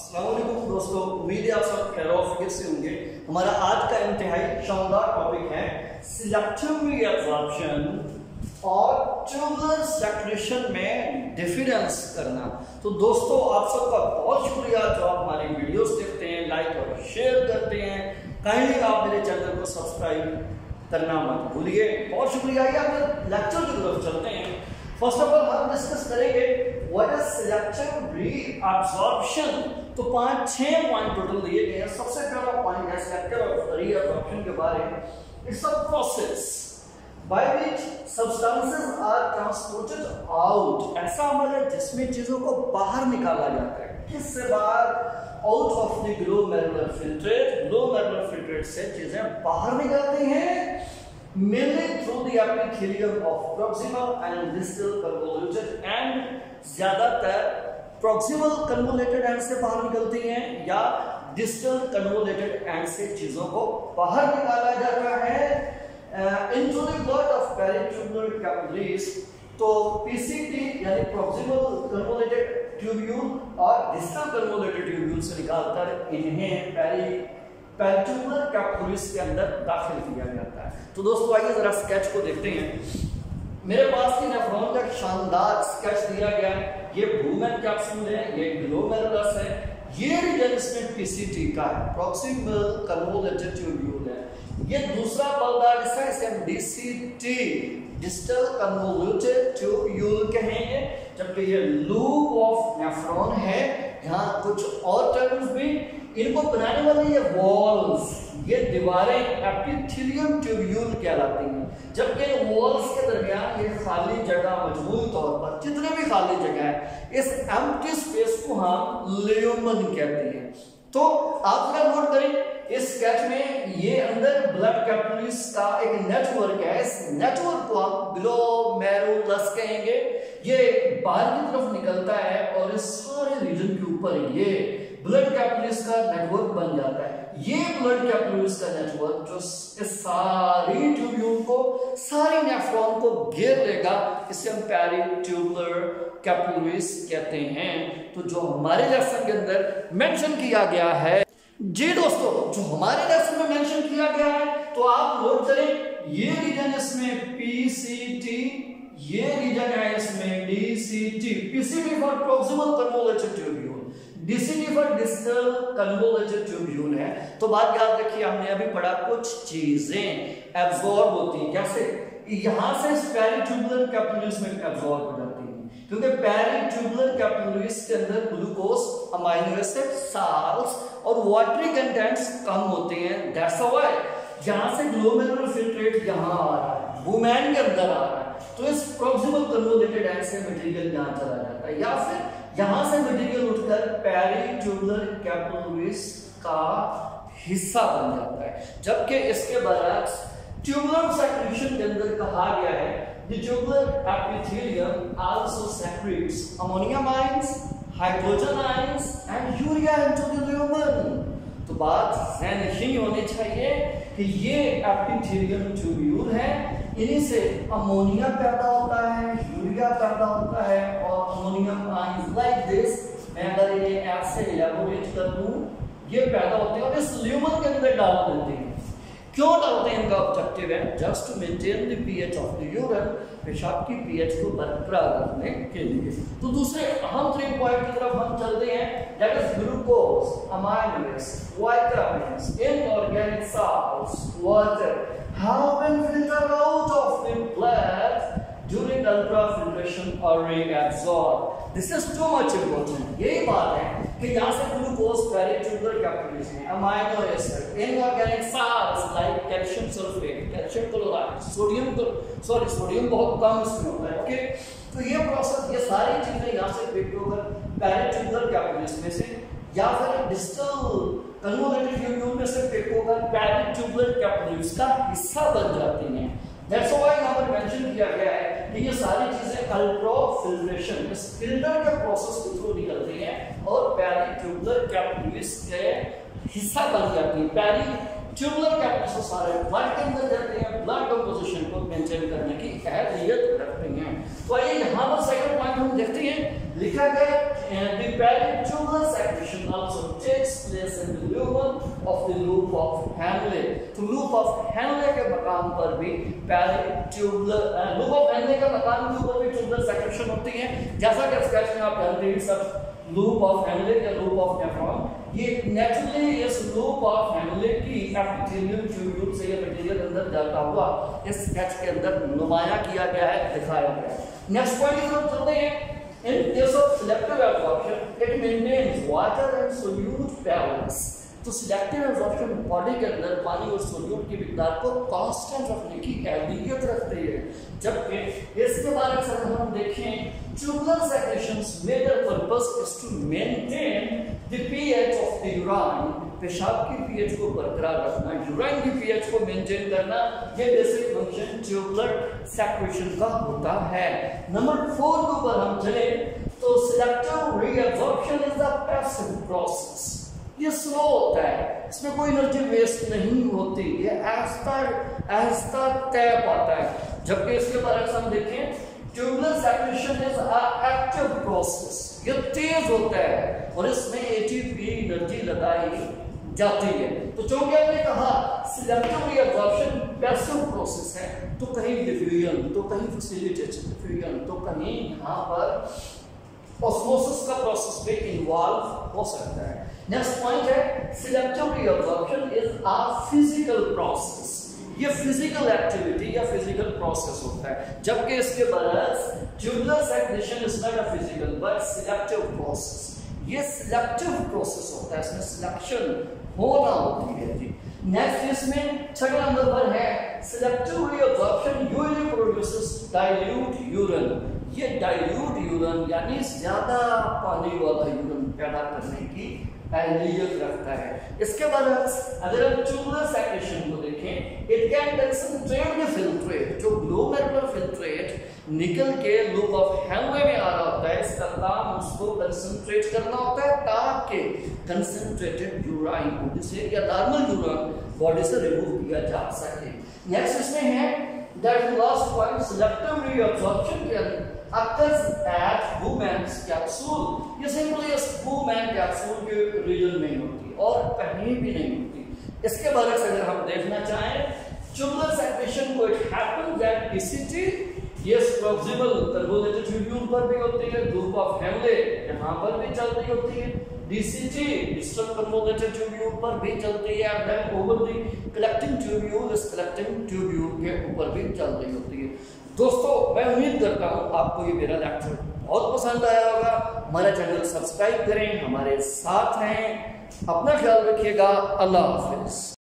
अस्सलाम वालेकुम दोस्तों, उम्मीद है आप सब खैर और फिक्र से होंगे। हमारा आज का इंतहाई शानदार टॉपिक है सिलेक्टिव एब्जॉर्प्शन और ट्यूबुलर सैचुरेशन में डिफरेंस करना। तो दोस्तों आप सबका बहुत शुक्रिया जो आप हमारी वीडियोस देखते हैं, लाइक और शेयर करते हैं। काइंडली आप मेरे चैनल को सब्सक्राइब करना मत भूलिए, बहुत शुक्रिया। आइए अपने लेक्चर की तरफ चलते हैं। फर्स्ट ऑफ ऑल हम डिस्कस करेंगे व्हाट इज सिलेक्टिव रीअब्जॉर्प्शन। तो 5-6 पॉइंट टोटल दिए गए हैं। सबसे पहला पॉइंट है सिलेक्टिव रीअब्जॉर्प्शन के बारे में। It's a process by which substances are transported out। ऐसा अमल है जिसमें चीजों को बाहर निकाला जाता है। किससे बाहर? Out of the glomerular filtrate. Glomerular filtrate से चीजें बाहर निकलती हैं mainly through the epithelium of proximal and distal convoluted end। ज्यादातर proximal convoluted end से बाहर निकलती हैं या distal convoluted end से चीजों को बाहर निकाला जाता है into the blood of peritubular capillaries। तो PCT यानी proximal convoluted tubule और distal convoluted tubule से निकालकर इन्हें पेरिट्यूबुलर कैपिलरीज के अंदर दाखिल किया जाता है। तो दोस्तों आइए जरा स्केच को देखते हैं। मेरे पास नेफ्रॉन का शानदार स्केच दिया गया है। ये ब्लूमैन कैप्सूल है, ये ग्लोमेरुलस है, ये रीजन इसमें पीसीटी का है, प्रॉक्सिमल कन्वोल्यूटेड ट्यूब्यूल है। ये दूसरा बलदार हिस्सा इसे हम डीसीटी डिस्टल कन्वोल्यूटेड ट्यूब्यूल कहेंगे, जबकि ये लूप ऑफ नेफ्रॉन है। यहाँ कुछ और टर्म्स भी, इनको बनाने वाले ये वॉल्स, ये दीवारें एपिथेलियम ट्यूब्यूल कहलाती हैं। जबकि इन वॉल्स के दरमियान ये खाली जगह मजबूत तौर पर जितने भी खाली जगह है, इस एम्प्टी स्पेस को हम ल्यूमन कहते हैं। तो आप जरा नोट करें इस स्केच में ये अंदर ब्लड कैपिलरीज का एक नेटवर्क है। इस नेटवर्क को आप ग्लोमेरुलस कहेंगे। ये बाहर की तरफ निकलता है और इस सारे रीजन के ऊपर ये ब्लड कैपिलरीज का नेटवर्क बन जाता है। ये ब्लड कैपिलरीज का नेटवर्क जो इस सारी ट्यूब्यूल को, सारी नेफ्रॉन को घेर लेगा, इसे हम पेरिट्यूबुलर कैपिलरीज कहते हैं। तो जो हमारे लेसन के अंदर मेंशन किया गया है, जी दोस्तों, जो हमारे लेसन में मेंशन किया गया है, तो आप नोट करें ये रीजन इसमें पीसीटी, ये रीजन है इसमें DCT. PCT for proximal convoluted tubule, DCT for distal convoluted tubule है। तो बात याद रखिए, हमने अभी पढ़ा कुछ चीजें एब्जॉर्ब होती हैं। कैसे? यहां से पेरिट्यूबुलर कैपिलरीज में एब्जॉर्ब हो जाती है, क्योंकि पेरिट्यूबुलर कैपिलरीज के अंदर ग्लूकोज, अमाइनो एसिड, साल्ट्स और वाटरी कंटेंट्स कम होते हैं। दैट्स व्हाई यहां से ग्लोमेरुलर फिल्ट्रेट यहां आ रहा है, वुमेन के अंदर आ रहा है। तो इस प्रॉक्सिमल कन्वोल्यूटेड एंड से मटेरियल यहां चला जाता है, या फिर यहां से मटेरियल उठकर पेरिट्यूबुलर कैपिलरीज का हिस्सा बन जाता है। जबकि इसके बरअक्स ट्यूबुलर सैचुरेशन के अंदर कहा गया है the tubular epithelium also secretes ammonium ions, hydrogen ions and urea into the lumen। तो बात ध्यान यही होनी चाहिए कि ये एपिथेलियम ट्यूब्यूल है, इन्हीं से अमोनिया पैदा होता है, यूरिया पैदा होता है और अमोनियम आयंस लाइक दिस। मैं अगर इन्हें ऐसे इलैबोरेट कर दूं, ये पैदा होते हैं और इस ल्यूमन के अंदर डाल देते हैं। क्यों डालते हैं? इनका ऑब्जेक्टिव है just to maintain the pH of the urine, पेशाब की पीएच को बरकरार रखने के लिए। तो दूसरे अहम 3 पॉइंट की तरफ हम चलते हैं, that is glucose, amino acid, vitamins, inorganic salts, water have been filtered out of the blood during ultrafiltration or reabsorb। This is too much important। यही बात है कि यहाँ से ग्लूकोज पेरिट्यूबुलर कैपिलरीज में, amino acid, inorganic salts like calcium sulphate, calcium chloride, sodium बहुत कम इसमें होता है। ओके, तो ये प्रोसेस, ये सारी चीजें यहाँ से पिक होकर पेरिट्यूबुलर कैपिलरीज में से या फिर डिस्टल कन्वोल्यूटेड ट्यूब्यूल में से पिक होकर पेरिट्यूबुलर कैपिलरीज का हिस्सा बन जाती हैं। दैट्स व्हाई यहाँ पर मेंशन किया गया है कि ये सारी चीजें अल्ट्राफिल्ट्रेशन, इस फिल्टर के प्रोसेस के थ्रू निकलती हैं और पेरिट्यूबुलर कैपिलरीज के हिस्सा बन जाती हैं। पेरिट्यूबुलर कैपिलरीज सारे ब्लड के अंदर जाते हैं, ब्लड कंपोजिशन को मेंटेन करने की अहलियत रखते हैं। तो आइए यहाँ पर सेकंड पॉइंट हम देखते हैं, लिखा गया the peritubular tubular secretion also takes place in the lumen of the loop of Henle। तो लूप ऑफ हेनले के मकाम पर भी पहले ट्यूबुलर लूप ऑफ हेनले के मकाम के ऊपर भी ट्यूबुलर सेक्रेशन होती है। जैसा कि स्केच में आप जानते हैं सब लूप ऑफ हेनले या लूप ऑफ नेफ्रॉन, ये नेचुरली इस लूप ऑफ हेनले की एपिथेलियल ट्यूब्यूल से ये मटेरियल अंदर जाता हुआ इस स्केच के अंदर नुमाया किया गया है, दिखाया गया है। नेक्स्ट पॉइंट की तरफ चलते हैं। In case of selective absorption, it maintains water and solute balance। तो सिलेक्टिव एब्जॉर्प्शन बॉडी के अंदर पानी और सोडियम की मिकदार को कांस्टेंट रखने की एबिलिटी रखती है। जबकि इसके बारे में हम देखें, tubular secretions major purpose is to maintain the pH of the urine. पेशाब की पीएच को बरकरार रखना, यूरिन की पीएच को मेंटेन करना, ये बेसिक फंक्शन ट्यूबुलर सेक्रेशन का होता है। नंबर 4 के ऊपर हम चले तो selective reabsorption is the passive process. ये स्लो होता है, इसमें कोई एनर्जी वेस्ट नहीं होती, ये आहिस्ता तय पाता है। जबकि इसके बारे में हम देखें, tubular secretion is a active process, ये तेज होता है और इसमें एटीपी एनर्जी लगाई जाती है। तो चूंकि हमने कहा सिलेक्टिव रीअब्जॉर्प्शन पैसिव प्रोसेस है, तो कहीं डिफ्यूजन, तो कहीं फैसिलिटेटेड डिफ्यूजन, तो कहीं यहाँ पर ऑस्मोसिस का प्रोसेस भी इन्वॉल्व हो सकता है। नेक्स्ट पॉइंट है selective reabsorption is a physical process. ये फिजिकल एक्टिविटी या फिजिकल प्रोसेस होता है, जबकि इसके बरस tubular secretion is not a physical but selective process. ये सिलेक्टिव प्रोसेस होता है, इसमें सिलेक्शन होना होती है जी। नेक्स्ट इसमें छठा नंबर पर है selective reabsorption usually produces dilute urine. ये डाइल्यूट यूरिन यानी ज्यादा पानी वाला यूरिन पैदा करने की एबिलिटी रखता है। इसके बाद अगर हम ट्यूबुलर सेक्रेशन को देखें, it can concentrate the filtrate. जो ग्लोमेरुलर फिल्ट्रेट निकल के लूप ऑफ हेनले में आ रहा होता है, इसका काम उसको कंसंट्रेट करना होता है ताकि कंसंट्रेटेड यूरिन बॉडी से या नॉर्मल यूरिन बॉडी से रिमूव किया जा सके। नेक्स्ट इसमें है that last point selective reabsorption के occurs at Bowman's capsule। ये सिंपली इस Bowman कैप्सूल के रीजन में होती और कहीं भी नहीं होती। इसके बारे में अगर हम देखना चाहें, ट्यूबुलर सेक्रेशन को इट हैपेंस एट DCT, ये प्रॉक्सिमल कन्वोल्यूटेड ट्यूब्यूल पर भी होती है, लूप ऑफ हेनले यहाँ पर भी चल रही होती है, DCT डिस्टल कन्वोल्यूटेड ट्यूब्यूल पर भी चलती है, and then over the collecting tubule, इस कलेक्टिंग ट्यूब्यूल के ऊपर भी चल रही होती है। दोस्तों मैं उम्मीद करता हूँ आपको ये मेरा लेक्चर बहुत पसंद आया होगा। हमारा चैनल सब्सक्राइब करें, हमारे साथ रहें, अपना ख्याल रखिएगा। अल्लाह हाफिज।